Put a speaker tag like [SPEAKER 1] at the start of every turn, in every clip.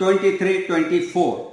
[SPEAKER 1] 23-24।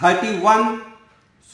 [SPEAKER 1] 31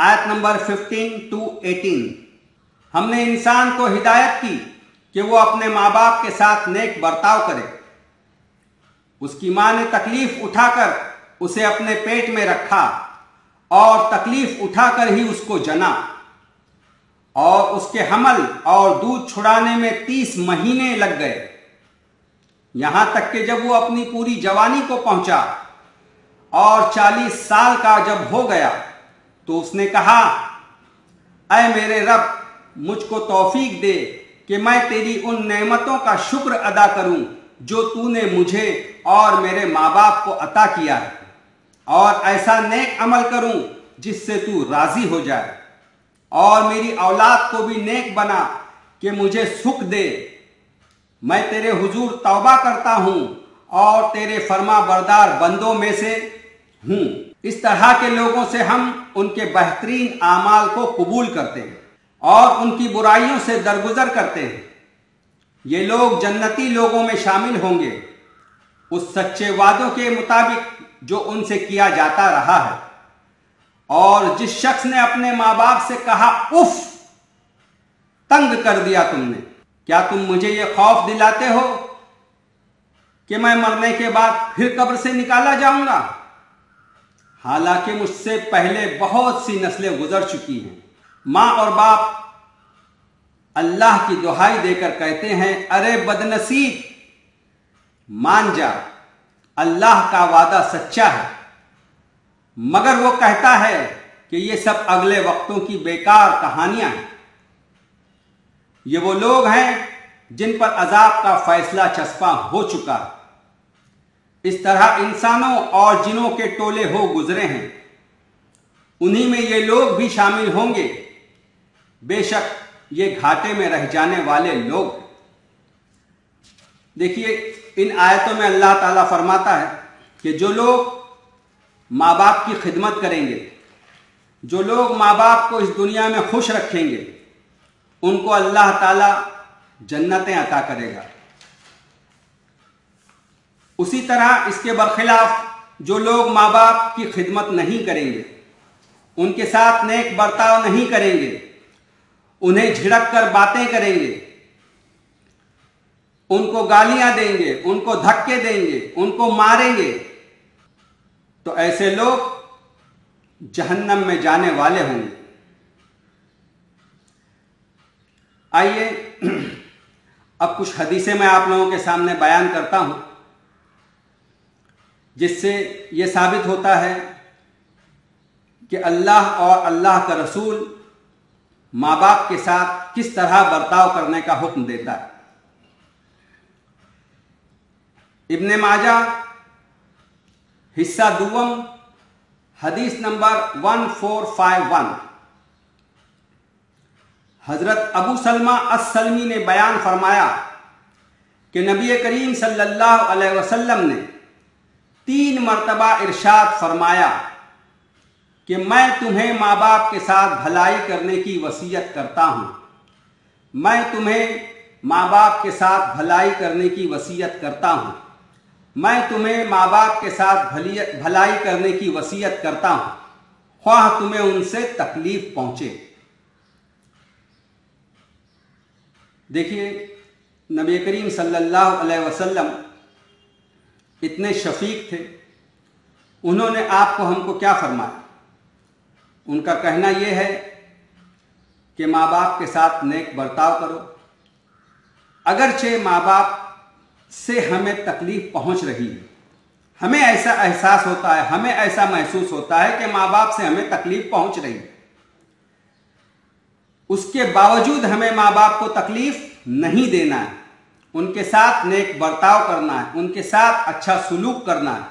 [SPEAKER 1] آیت number 15 to 18۔ ہم نے انسان کو ہدایت کی کہ وہ اپنے ماں باپ کے ساتھ نیک برتاؤ کرے۔ اس کی ماں نے تکلیف اٹھا کر اسے اپنے پیٹ میں رکھا اور تکلیف اٹھا کر ہی اس کو جنا، اور اس کے حمل اور دودھ چھڑانے میں 30 مہینے لگ گئے، یہاں تک کہ جب وہ اپنی پوری جوانی کو پہنچا اور 40 سال کا جب ہو گیا تو اس نے کہا، اے میرے رب، مجھ کو توفیق دے کہ میں تیری ان نعمتوں کا شکر ادا کروں جو تو نے مجھے اور میرے ماں باپ کو عطا کیا ہے، اور ایسا نیک عمل کروں جس سے تو راضی ہو جائے، اور میری اولاد کو بھی نیک بنا کہ مجھے سکھ دے۔ میں تیرے حضور توبہ کرتا ہوں اور تیرے فرما بردار بندوں میں سے ہوں۔ اس طرح کے لوگوں سے ہم ان کے بہترین اعمال کو قبول کرتے ہیں اور ان کی برائیوں سے درگزر کرتے ہیں۔ یہ لوگ جنتی لوگوں میں شامل ہوں گے، اس سچے وعدوں کے مطابق جو ان سے کیا جاتا رہا ہے۔ اور جس شخص نے اپنے ماں باپ سے کہا اف، تنگ کر دیا تم نے، کیا تم مجھے یہ خوف دلاتے ہو کہ میں مرنے کے بعد پھر قبر سے نکالا جاؤں گا؟ حالانکہ مجھ سے پہلے بہت سی نسلیں گزر چکی ہیں۔ ماں اور باپ اللہ کی دہائی دے کر کہتے ہیں، ارے بدنصیب، مان جا، اللہ کا وعدہ سچا ہے۔ مگر وہ کہتا ہے کہ یہ سب اگلے وقتوں کی بیکار کہانیاں ہیں۔ یہ وہ لوگ ہیں جن پر عذاب کا فیصلہ چسپاں ہو چکا ہے۔ اس طرح انسانوں اور جنوں کے ٹولے ہو گزرے ہیں، انہی میں یہ لوگ بھی شامل ہوں گے۔ بے شک یہ گھاٹے میں رہ جانے والے لوگ ہیں۔ دیکھیے، ان آیتوں میں اللہ تعالیٰ فرماتا ہے کہ جو لوگ ماں باپ کی خدمت کریں گے، جو لوگ ماں باپ کو اس دنیا میں خوش رکھیں گے، ان کو اللہ تعالیٰ جنتیں عطا کرے گا۔ اسی طرح اس کے برخلاف جو لوگ ماں باپ کی خدمت نہیں کریں گے، ان کے ساتھ نیک برتاؤ نہیں کریں گے، انہیں جھڑک کر باتیں کریں گے، ان کو گالیاں دیں گے، ان کو دھکے دیں گے، ان کو ماریں گے، تو ایسے لوگ جہنم میں جانے والے ہوں گے۔ آئیے اب کچھ حدیثیں میں آپ لوگوں کے سامنے بیان کرتا ہوں، جس سے یہ ثابت ہوتا ہے کہ اللہ اور اللہ کا رسول ماں باپ کے ساتھ کس طرح برتاؤ کرنے کا حکم دیتا ہے۔ ابن ماجہ حصہ دوم، حدیث نمبر 1451۔ حضرت ابو سلمہ السلمی نے بیان فرمایا کہ نبی کریم صلی اللہ علیہ وسلم نے 3 مرتبہ ارشاد فرمایا کہ میں تمہیں ماں باپ کے ساتھ بھلائی کرنے کی وصیت کرتا ہوں، میں تمہیں ماں باپ کے ساتھ بھلائی کرنے کی وصیت کرتا ہوں، میں تمہیں ماں باپ کے ساتھ بھلائی کرنے کی وصیت کرتا ہوں، خواہ تمہیں ان سے تکلیف پہنچے۔ دیکھیے، نبی کریم صلی اللہ علیہ وسلم اتنے شفیق تھے، انہوں نے آپ کو ہم کو کیا فرمایا؟ ان کا کہنا یہ ہے کہ ماں باپ کے ساتھ نیک برتاؤ کرو، اگرچہ ماں باپ سے ہمیں تکلیف پہنچ رہی ہے، ہمیں ایسا احساس ہوتا ہے، ہمیں ایسا محسوس ہوتا ہے کہ ماں باپ سے ہمیں تکلیف پہنچ رہی ہے، اس کے باوجود ہمیں ماں باپ کو تکلیف نہیں دینا ہے، ان کے ساتھ نیک برتاؤ کرنا ہے، ان کے ساتھ اچھا سلوک کرنا ہے۔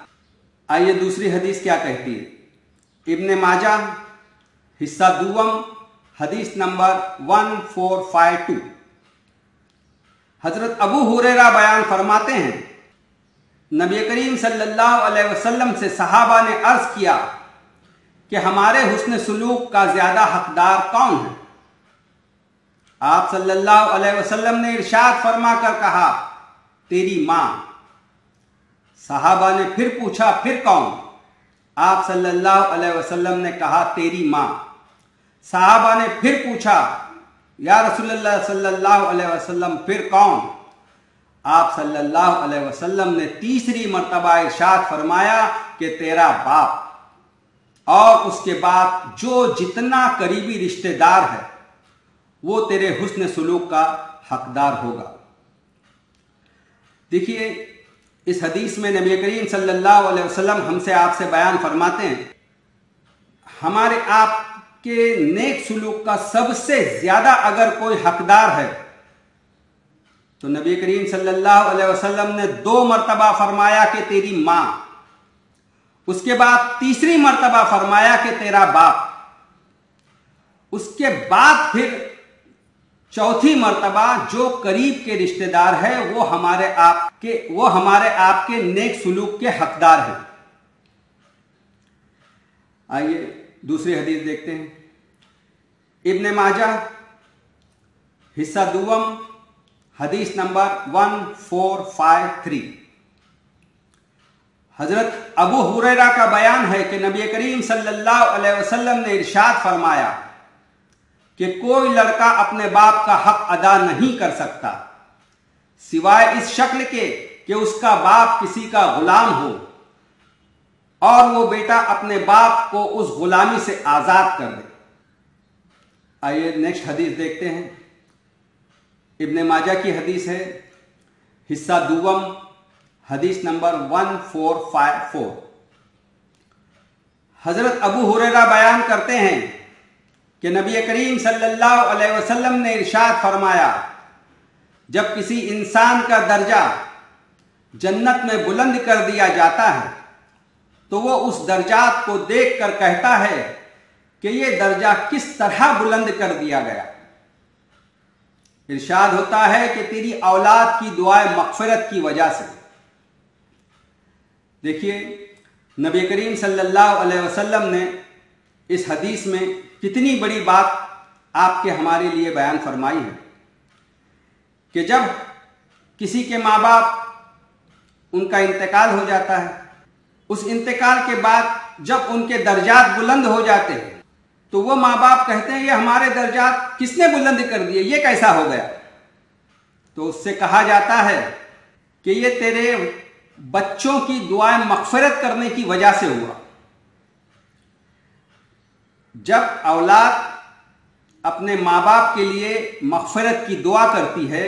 [SPEAKER 1] آئیے دوسری حدیث کیا کہتی ہے۔ ابن ماجہ حصہ دوم، حدیث نمبر 1452۔ حضرت ابو ہریرہ بیان فرماتے ہیں، نبی کریم صلی اللہ علیہ وسلم سے صحابہ نے عرض کیا کہ ہمارے حسن سلوک کا زیادہ حقدار کون ہے؟ آپ صلی اللہ علیہ وسلم نے ارشاد فرما کر کہا، تیری ماں۔ صحابہ نے پھر پوچھا، پھر کون؟ آپ صلی اللہ علیہ وسلم نے کہا، تیری ماں۔ صحابہ نے پھر پوچھا یا رسول اللہ صلی اللہ علیہ وسلم پھر کون؟ آپ صلی اللہ علیہ وسلم نے تیسری مرتبہ ارشاد فرمایا کہ تیرا باپ، اور اس کے بعد جو جتنا قریبی رشتہ دار ہے وہ تیرے حسن سلوک کا حقدار ہوگا۔ دیکھیے اس حدیث میں نبی کریم صلی اللہ علیہ وسلم ہم سے آپ سے بیان فرماتے ہیں ہمارے آپ کے نیک سلوک کا سب سے زیادہ اگر کوئی حقدار ہے تو نبی کریم صلی اللہ علیہ وسلم نے 2 مرتبہ فرمایا کہ تیری ماں، اس کے بعد تیسری مرتبہ فرمایا کہ تیرا باپ، اس کے بعد پھر چوتھی مرتبہ جو قریب کے رشتہ دار ہے وہ ہمارے آپ کے نیک سلوک کے حقدار ہیں۔ آئیے دوسری حدیث دیکھتے ہیں۔ ابن ماجہ حصہ دوم حدیث نمبر 1453۔ حضرت ابو ہریرہ کا بیان ہے کہ نبی کریم صلی اللہ علیہ وسلم نے ارشاد فرمایا کہ کوئی لڑکا اپنے باپ کا حق ادا نہیں کر سکتا سوائے اس شکل کے کہ اس کا باپ کسی کا غلام ہو اور وہ بیٹا اپنے باپ کو اس غلامی سے آزاد کر دے۔ آئیے نیکسٹ حدیث دیکھتے ہیں۔ ابن ماجہ کی حدیث ہے حصہ دوم حدیث نمبر 1454۔ حضرت ابو ہریرہ بیان کرتے ہیں کہ نبی کریم صلی اللہ علیہ وسلم نے ارشاد فرمایا جب کسی انسان کا درجہ جنت میں بلند کر دیا جاتا ہے تو وہ اس درجات کو دیکھ کر کہتا ہے کہ یہ درجہ کس طرح بلند کر دیا گیا۔ ارشاد ہوتا ہے کہ تیری اولاد کی دعائے مغفرت کی وجہ سے۔ دیکھیے نبی کریم صلی اللہ علیہ وسلم نے اس حدیث میں کتنی بڑی بات آپ کے ہمارے لیے بیان فرمائی ہے کہ جب کسی کے ماں باپ ان کا انتقال ہو جاتا ہے، اس انتقال کے بعد جب ان کے درجات بلند ہو جاتے ہیں تو وہ ماں باپ کہتے ہیں یہ ہمارے درجات کس نے بلند کر دیے، یہ کیسا ہو گیا؟ تو اس سے کہا جاتا ہے کہ یہ تیرے بچوں کی دعائیں مغفرت کرنے کی وجہ سے ہوا۔ جب اولاد اپنے ماں باپ کے لیے مغفرت کی دعا کرتی ہے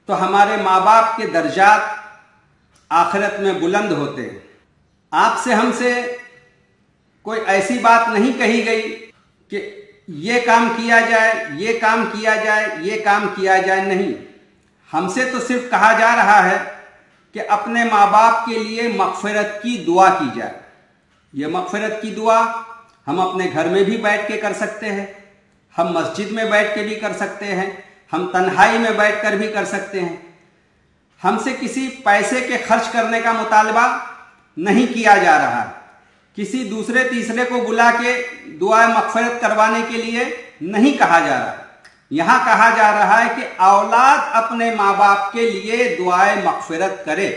[SPEAKER 1] تو ہمارے ماں باپ کے درجات آخرت میں بلند ہوتے ہیں۔ آپ سے ہم سے کوئی ایسی بات نہیں کہی گئی کہ یہ کام کیا جائے، یہ کام کیا جائے، یہ کام کیا جائے، نہیں۔ ہم سے تو صرف کہا جا رہا ہے کہ اپنے ماں باپ کے لیے مغفرت کی دعا کی جائے۔ یہ مغفرت کی دعا ہم اپنے گھر میں بھی بیٹھ کے کر سکتے ہیں، ہم مسجد میں بیٹھ کے بھی کر سکتے ہیں، ہم تنہائی میں بیٹھ کر بھی کر سکتے ہیں۔ ہم سے کسی پیسے کے خرچ کرنے کا مطالبہ نہیں کیا جا رہا ہے، کسی دوسرے تیسرے کو بلا کے دعائیں مغفرت کروانے کے لیے نہیں کہا جا رہا۔ یہاں کہا جا رہا ہے کہ اولاد اپنے ماں باپ کے لیے دعائیں مغفرت کرے۔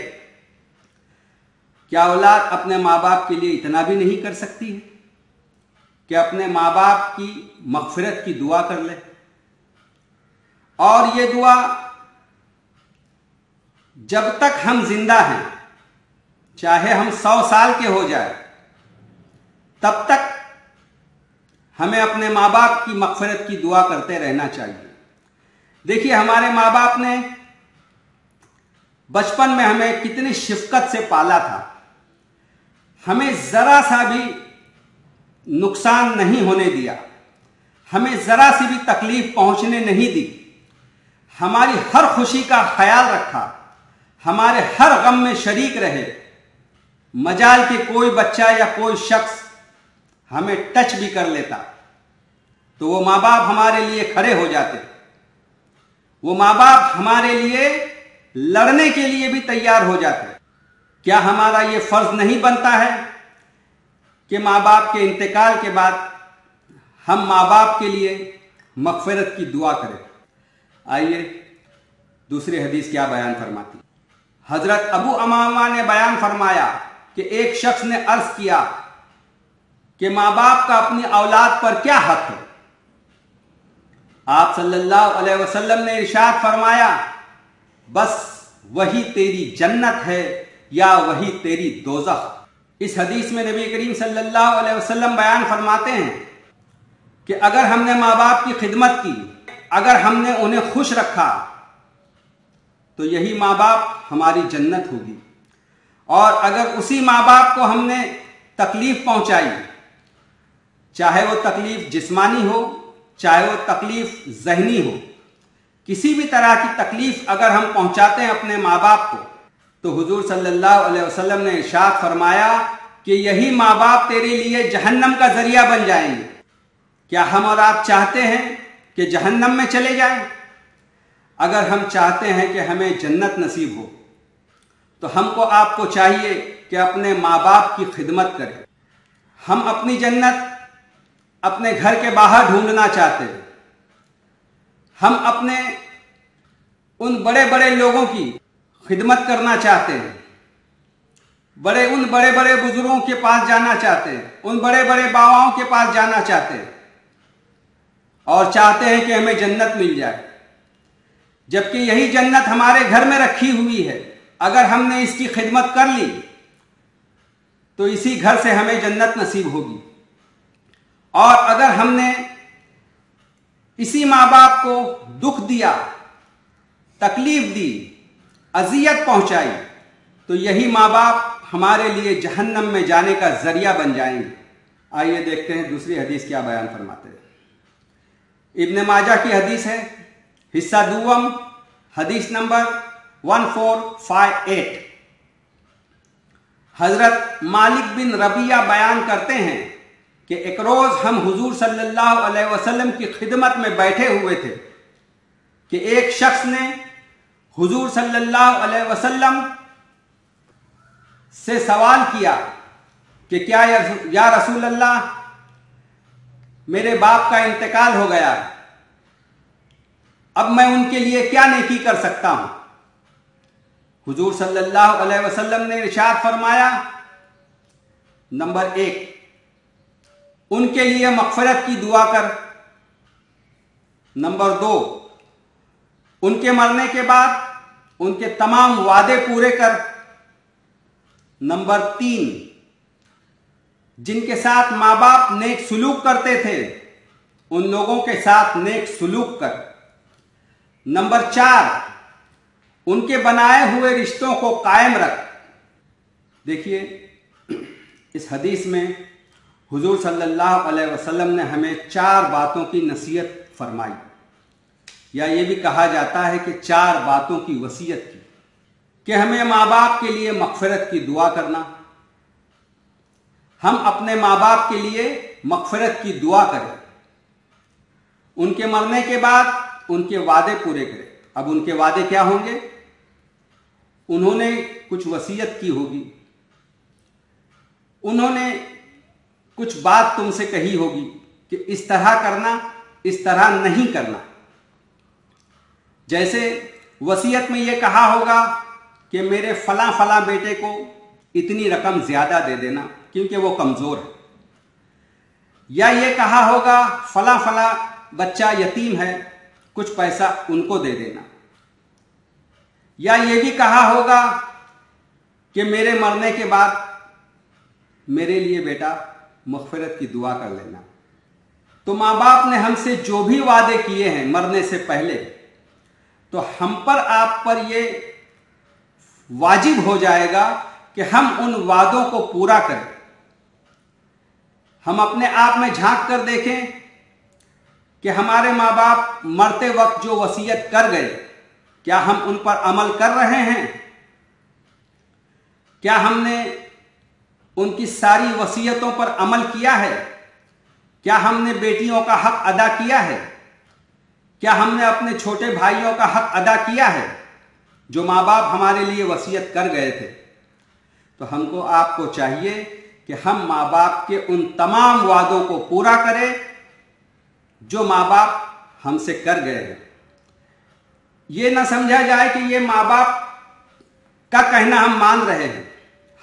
[SPEAKER 1] کیا اولاد اپنے ماں باپ کے لیے اتنا بھی نہیں کر سکتی ہے کہ اپنے ماں باپ کی مغفرت کی دعا کر لے؟ اور یہ دعا جب تک ہم زندہ ہیں، چاہے ہم 100 سال کے ہو جائے، تب تک ہمیں اپنے ماں باپ کی مغفرت کی دعا کرتے رہنا چاہیے۔ دیکھیے ہمارے ماں باپ نے بچپن میں ہمیں کتنی شفقت سے پالا تھا، ہمیں ذرا سا بھی نقصان نہیں ہونے دیا، ہمیں ذرا سی بھی تکلیف پہنچنے نہیں دی، ہماری ہر خوشی کا خیال رکھا، ہمارے ہر غم میں شریک رہے، مجال کہ کوئی بچہ یا کوئی شخص ہمیں ٹچ بھی کر لیتا تو وہ ماں باپ ہمارے لیے کھڑے ہو جاتے، وہ ماں باپ ہمارے لیے لڑنے کے لیے بھی تیار ہو جاتے۔ کیا ہمارا یہ فرض نہیں بنتا ہے کہ ماں باپ کے انتقال کے بعد ہم ماں باپ کے لیے مغفرت کی دعا کریں؟ آئیے دوسری حدیث کیا بیان فرماتی۔ حضرت ابو امامہ نے بیان فرمایا کہ ایک شخص نے عرض کیا کہ ماں باپ کا اپنی اولاد پر کیا حق ہے۔ آپ صلی اللہ علیہ وسلم نے ارشاد فرمایا، بس وہی تیری جنت ہے یا وہی تیری دوزخ۔ اس حدیث میں نبی کریم صلی اللہ علیہ وسلم بیان فرماتے ہیں کہ اگر ہم نے ماں باپ کی خدمت کی، اگر ہم نے انہیں خوش رکھا، تو یہی ماں باپ ہماری جنت ہوگی، اور اگر اسی ماں باپ کو ہم نے تکلیف پہنچائی، چاہے وہ تکلیف جسمانی ہو، چاہے وہ تکلیف ذہنی ہو، کسی بھی طرح کی تکلیف اگر ہم پہنچاتے ہیں اپنے ماں باپ کو، تو حضور صلی اللہ علیہ وسلم نے ارشاد فرمایا کہ یہی ماں باپ تیرے لیے جہنم کا ذریعہ بن جائیں گے۔ کیا ہم اور آپ چاہتے ہیں کہ جہنم میں چلے جائیں؟ اگر ہم چاہتے ہیں کہ ہمیں جنت نصیب ہو، تو ہم کو آپ کو چاہیے کہ اپنے ماں باپ کی خدمت کریں۔ ہم اپنی جنت اپنے گھر کے باہر ڈھونڈنا چاہتے ہیں، ہم اپنے ان بڑے بڑے لوگوں کی خدمت کرنا چاہتے ہیں، ان بڑے بڑے بزرگوں کے پاس جانا چاہتے ہیں، ان بڑے بڑے باباؤں کے پاس جانا چاہتے ہیں، اور چاہتے ہیں کہ ہمیں جنت مل جائے، جبکہ یہی جنت ہمارے گھر میں رکھی ہوئی ہے۔ اگر ہم نے اس کی خدمت کر لی تو اسی گھر سے ہمیں جنت نصیب ہوگی، اور اگر ہم نے اسی ماں باپ کو دکھ دیا، تکلیف دی، اذیت پہنچائی، تو یہی ماں باپ ہمارے لیے جہنم میں جانے کا ذریعہ بن جائیں گے۔ آئیے دیکھتے ہیں دوسری حدیث کیا بیان فرماتے ہیں۔ ابن ماجہ کی حدیث ہے، حصہ دوم، حدیث نمبر 1458۔ حضرت مالک بن ربیعہ بیان کرتے ہیں کہ ایک روز ہم حضور صلی اللہ علیہ وسلم کی خدمت میں بیٹھے ہوئے تھے کہ ایک شخص نے حضور صلی اللہ علیہ وسلم سے سوال کیا کہ کیا یا رسول اللہ، میرے باپ کا انتقال ہو گیا، اب میں ان کے لیے کیا نیکی کر سکتا ہوں؟ حضور صلی اللہ علیہ وسلم نے ارشاد فرمایا، نمبر 1، ان کے لیے مغفرت کی دعا کر۔ نمبر 2، ان کے مرنے کے بعد ان کے تمام وعدے پورے کر۔ نمبر 3، جن کے ساتھ ماں باپ نیک سلوک کرتے تھے ان لوگوں کے ساتھ نیک سلوک کر۔ نمبر 4، ان کے بنائے ہوئے رشتوں کو قائم رکھ۔ دیکھیے، اس حدیث میں حضور صلی اللہ علیہ وسلم نے ہمیں 4 باتوں کی نصیحت فرمائی، یا یہ بھی کہا جاتا ہے کہ 4 باتوں کی وصیت کی، کہ ہمیں ماں باپ کے لیے مغفرت کی دعا کرنا، ہم اپنے ماں باپ کے لیے مغفرت کی دعا کریں، ان کے مرنے کے بعد ان کے وعدے پورے کریں۔ اب ان کے وعدے کیا ہوں گے؟ انہوں نے کچھ وصیت کی ہوگی، انہوں نے کچھ بات تم سے کہی ہوگی کہ اس طرح کرنا، اس طرح نہیں کرنا۔ جیسے وصیت میں یہ کہا ہوگا کہ میرے فلاں فلاں بیٹے کو اتنی رقم زیادہ دے دینا کیونکہ وہ کمزور ہے، یا یہ کہا ہوگا فلاں فلاں بچہ یتیم ہے، کچھ پیسہ ان کو دے دینا، یا یہ بھی کہا ہوگا کہ میرے مرنے کے بعد میرے لیے بیٹا مغفرت کی دعا کر لینا۔ تو ماں باپ نے ہم سے جو بھی وعدے کیے ہیں مرنے سے پہلے، تو ہم پر آپ پر یہ واجب ہو جائے گا کہ ہم ان وعدوں کو پورا کریں۔ ہم اپنے آپ میں جھانک کر دیکھیں کہ ہمارے ماں باپ مرتے وقت جو وصیت کر گئے، کیا ہم ان پر عمل کر رہے ہیں؟ کیا ہم نے ان کی ساری وصیتوں پر عمل کیا ہے؟ کیا ہم نے بیٹیوں کا حق ادا کیا ہے؟ کیا ہم نے اپنے چھوٹے بھائیوں کا حق ادا کیا ہے جو ماں باپ ہمارے لیے وصیت کر گئے تھے؟ تو ہم کو آپ کو چاہیے کہ ہم ماں باپ کے ان تمام وعدوں کو پورا کریں جو ماں باپ ہم سے کر گئے ہیں۔ یہ نہ سمجھا جائے کہ یہ ماں باپ کا کہنا ہم مان رہے ہیں،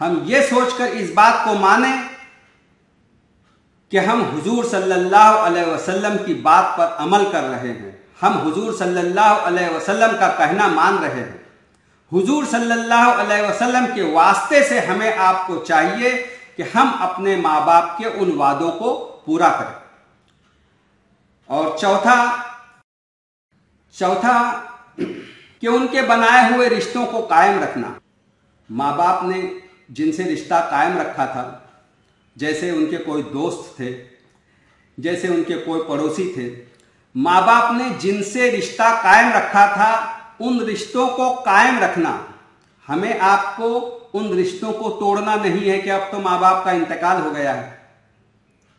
[SPEAKER 1] ہم یہ سوچ کر اس بات کو مانیں کہ ہم حضور صلی اللہ علیہ وسلم کی بات پر عمل کر رہے ہیں، ہم حضور صلی اللہ علیہ وسلم کا کہنا مان رہے ہیں۔ حضور صلی اللہ علیہ وسلم کے واسطے سے ہمیں آپ کو چاہیے کہ ہم اپنے ماں باپ کے ان وعدوں کو پورا کریں۔ اور چوتھا کہ ان کے بنائے ہوئے رشتوں کو قائم رکھنا۔ ماں باپ نے جن سے رشتہ قائم رکھا تھا، جیسے ان کے کوئی دوست تھے، جیسے ان کے کوئی پڑوسی تھے، ماں باپ نے جن سے رشتہ قائم رکھا تھا ان رشتوں کو قائم رکھنا۔ ہمیں آپ کو ان رشتوں کو توڑنا نہیں ہے کہ اب تو ماں باپ کا انتقال ہو گیا ہے،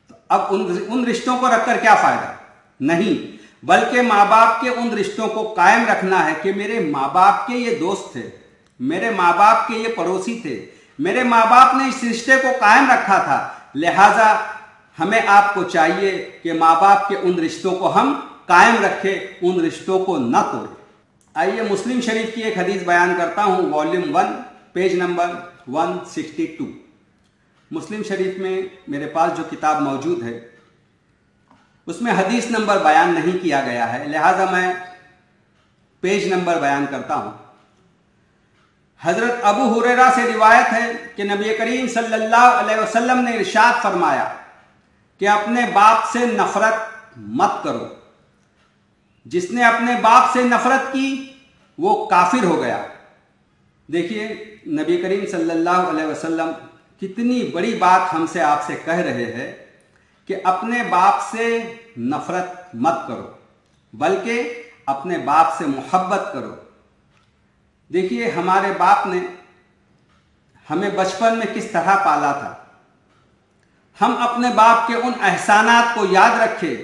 [SPEAKER 1] تو اب ان رشتوں کو رکھ کر کیا فائدہ؟ نہیں، بلکہ ماں باپ کے ان رشتوں کو قائم رکھنا ہے کہ میرے ماں باپ کے یہ دوست تھے، میرے ماں باپ کے یہ پڑوسی تھے، میرے ماں باپ نے اس رشتے کو قائم رکھا تھا، لہذا ہمیں آپ کو چاہیے کہ ماں باپ کے ان رشتوں کو ہم قائم رکھیں، ان رشتوں کو نہ توڑیں۔ آئیے مسلم شریف کی ایک حدیث بیان کرتا ہوں، والیوم 1 پیج نمبر 162۔ مسلم شریف میں میرے پاس جو کتاب موجود ہے اس میں حدیث نمبر بیان نہیں کیا گیا ہے، لہذا میں پیج نمبر بیان کرتا ہوں۔ حضرت ابو ہریرہ سے روایت ہے کہ نبی کریم صلی اللہ علیہ وسلم نے ارشاد فرمایا کہ اپنے باپ سے نفرت مت کرو، جس نے اپنے باپ سے نفرت کی وہ کافر ہو گیا۔ دیکھیے نبی کریم صلی اللہ علیہ وسلم کتنی بڑی بات ہم سے آپ سے کہہ رہے ہیں کہ اپنے باپ سے نفرت مت کرو، بلکہ اپنے باپ سے محبت کرو۔ دیکھیے ہمارے باپ نے ہمیں بچپن میں کس طرح پالا تھا، ہم اپنے باپ کے ان احسانات کو یاد رکھیں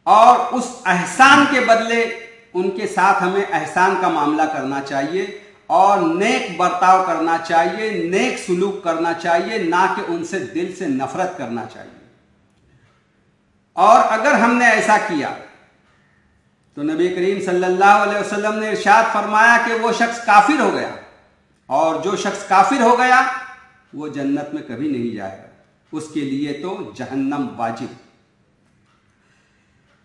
[SPEAKER 1] اور اس احسان کے بدلے ان کے ساتھ ہمیں احسان کا معاملہ کرنا چاہیے اور نیک برتاؤ کرنا چاہیے، نیک سلوک کرنا چاہیے، نہ کہ ان سے دل سے نفرت کرنا چاہیے۔ اور اگر ہم نے ایسا کیا تو نبی کریم صلی اللہ علیہ وسلم نے ارشاد فرمایا کہ وہ شخص کافر ہو گیا، اور جو شخص کافر ہو گیا وہ جنت میں کبھی نہیں جائے گا، اس کے لیے تو جہنم واجب۔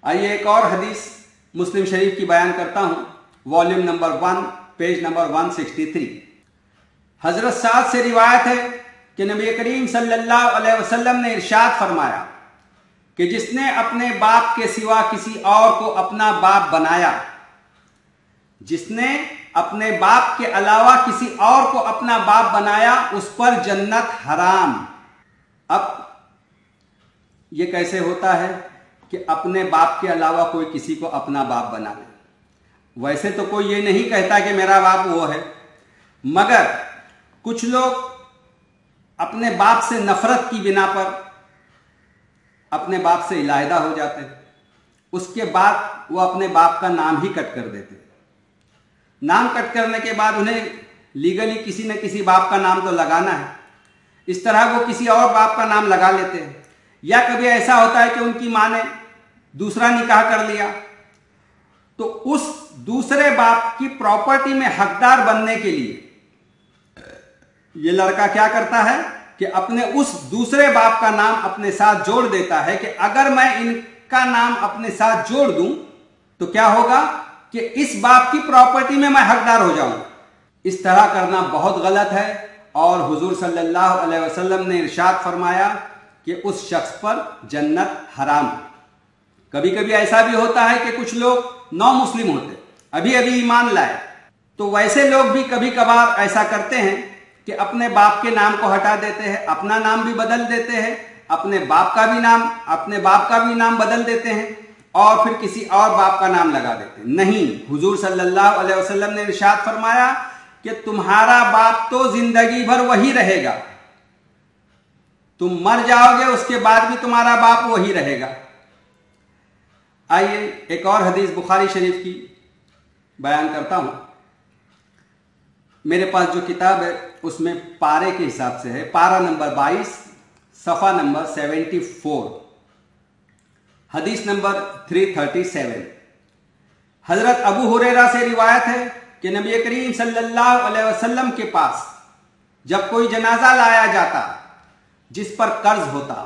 [SPEAKER 1] آئیے ایک اور حدیث مسلم شریف کی بیان کرتا ہوں، والیوم نمبر 1 پیج نمبر 163۔ حضرت سعد سے روایت ہے کہ نبی کریم صلی اللہ علیہ وسلم نے ارشاد فرمایا کہ جس نے اپنے باپ کے سوا کسی اور کو اپنا باپ بنایا، جس نے اپنے باپ کے علاوہ کسی اور کو اپنا باپ بنایا، اس پر جنت حرام۔ اب یہ کیسے ہوتا ہے کہ اپنے باپ کے علاوہ کوئی کسی کو اپنا باپ بنا لے؟ ویسے تو کوئی یہ نہیں کہتا کہ میرا باپ وہ ہے، مگر کچھ لوگ اپنے باپ سے نفرت کی بنا پر اپنے باپ سے علیحدہ ہو جاتے ہیں، اس کے بعد وہ اپنے باپ کا نام ہی کٹ کر دیتے ہیں۔ نام کٹ کرنے کے بعد انہیں لیگلی کسی نہ کسی باپ کا نام تو لگانا ہے، اس طرح وہ کسی اور باپ کا نام لگا لیتے ہیں۔ یا کبھی ایسا ہوتا ہے کہ ان کی ماں نے دوسرا نکاح کر لیا، تو اس دوسرے باپ کی پراپرٹی میں حقدار بننے کے لیے یہ لڑکا کیا کرتا ہے کہ اپنے اس دوسرے باپ کا نام اپنے ساتھ جوڑ دیتا ہے کہ اگر میں ان کا نام اپنے ساتھ جوڑ دوں تو کیا ہوگا کہ اس باپ کی پراپرٹی میں حقدار ہو جاؤں۔ اس طرح کرنا بہت غلط ہے، اور حضور صلی اللہ علیہ وسلم نے ارشاد فرمایا کہ اس شخص پر جنت حرام۔ کبھی کبھی ایسا بھی ہوتا ہے کہ کچھ لوگ نو مسلم ہوتے، ابھی ایمان لائے، تو ویسے لوگ بھی کبھی کبھار ایسا کرتے ہیں کہ اپنے باپ کے نام کو ہٹا دیتے ہیں، اپنا نام بھی بدل دیتے ہیں، اپنے باپ کا بھی نام بدل دیتے ہیں، اور پھر کسی اور باپ کا نام لگا دیتے ہیں۔ نہیں، حضور صلی اللہ علیہ وسلم نے ارشاد فرمایا کہ تمہارا باپ تو زندگی بھر وہی رہے گا، تم مر جاؤ گے اس کے بعد بھی تمہارا باپ وہی رہے گا۔ آئیے ایک اور حدیث بخاری شریف کی بیان کرتا ہوں۔ میرے پاس جو کتاب ہے اس میں پارے کے حساب سے ہے، پارہ نمبر 22 صفحہ نمبر 74، حدیث نمبر 337۔ حضرت ابو ہریرہ سے روایت ہے کہ نبی کریم صلی اللہ علیہ وسلم کے پاس جب کوئی جنازہ لایا جاتا جس پر قرض ہوتا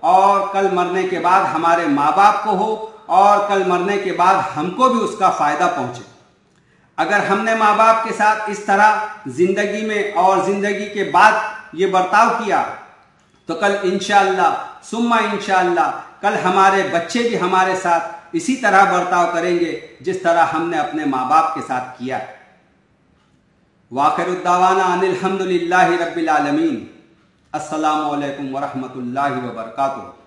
[SPEAKER 1] اور کل مرنے کے بعد ہمارے ماں باپ کو ہو اور کل مرنے کے بعد ہم کو بھی اس کا فائدہ پہنچے۔ اگر ہم نے ماں باپ کے ساتھ اس طرح زندگی میں اور زندگی کے بعد یہ برتاؤ کیا تو کل انشاءاللہ ثم انشاءاللہ کل ہمارے بچے بھی ہمارے ساتھ اسی طرح برتاؤ کریں گے جس طرح ہم نے اپنے ماں باپ کے ساتھ کیا۔ وآخر الدعوانا ان الحمد للہ رب العالمین۔ السلام علیکم ورحمۃ اللہ وبرکاتہ۔